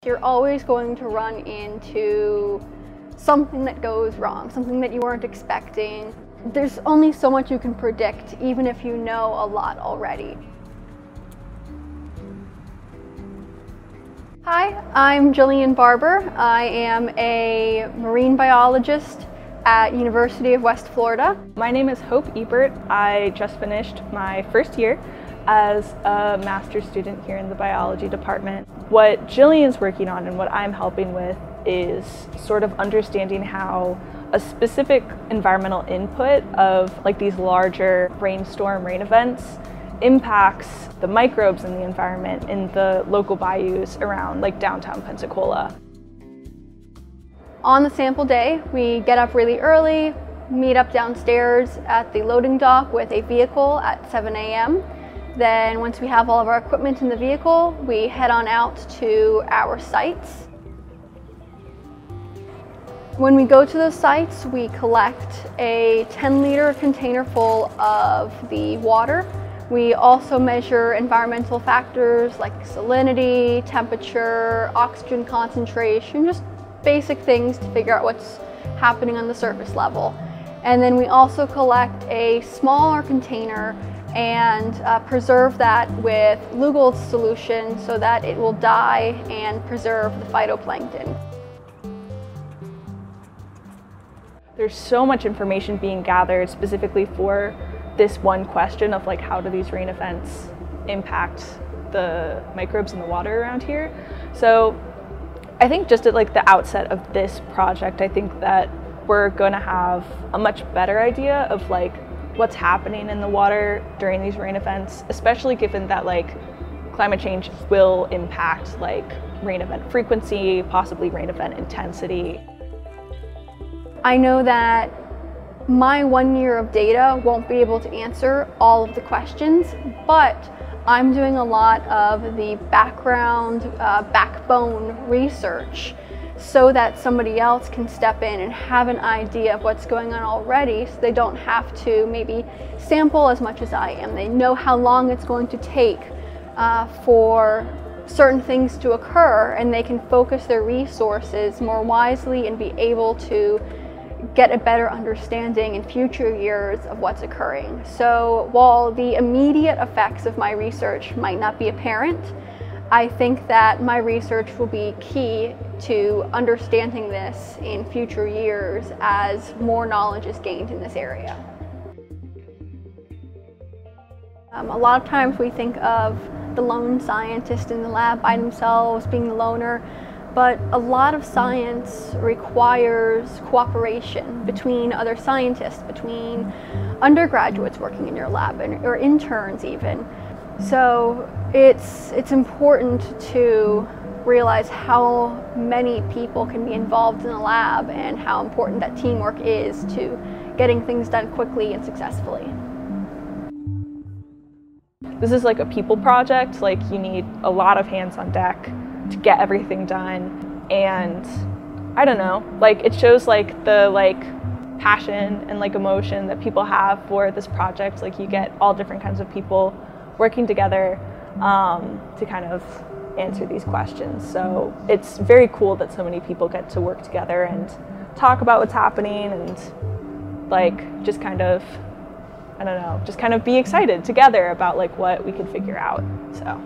You're always going to run into something that goes wrong, something that you weren't expecting. There's only so much you can predict, even if you know a lot already. Hi, I'm Gillian Barber. I am a marine biologist at University of West Florida. My name is Hope Ebert. I just finished my first year as a master's student here in the biology department. What Jillian's working on and what I'm helping with is sort of understanding how a specific environmental input of like these larger rainstorm rain events impacts the microbes in the environment in the local bayous around like downtown Pensacola. On the sample day, we get up really early, meet up downstairs at the loading dock with a vehicle at 7 a.m. Then once we have all of our equipment in the vehicle, we head on out to our sites. When we go to those sites, we collect a 10-liter container full of the water. We also measure environmental factors like salinity, temperature, oxygen concentration, just basic things to figure out what's happening on the surface level. And then we also collect a smaller container and preserve that with Lugol's solution so that it will die and preserve the phytoplankton. There's so much information being gathered specifically for this one question of like how do these rain events impact the microbes in the water around here. So I think just at like the outset of this project, I think that we're going to have a much better idea of like what's happening in the water during these rain events, especially given that like climate change will impact like rain event frequency, possibly rain event intensity. I know that my 1 year of data won't be able to answer all of the questions, but I'm doing a lot of the background, backbone research so that somebody else can step in and have an idea of what's going on already, so they don't have to maybe sample as much as I am. They know how long it's going to take for certain things to occur, and they can focus their resources more wisely and be able to get a better understanding in future years of what's occurring. So while the immediate effects of my research might not be apparent, I think that my research will be key to understanding this in future years as more knowledge is gained in this area. A lot of times we think of the lone scientist in the lab by themselves being the loner, but a lot of science requires cooperation between other scientists, between undergraduates working in your lab or interns even. So it's important to realize how many people can be involved in a lab and how important that teamwork is to getting things done quickly and successfully. This is like a people project, like you need a lot of hands on deck to get everything done, and I don't know, like it shows like the passion and like emotion that people have for this project. Like you get all different kinds of people working together to kind of answer these questions. So it's very cool that so many people get to work together and talk about what's happening and like just kind of, I don't know, just kind of be excited together about like what we can figure out. So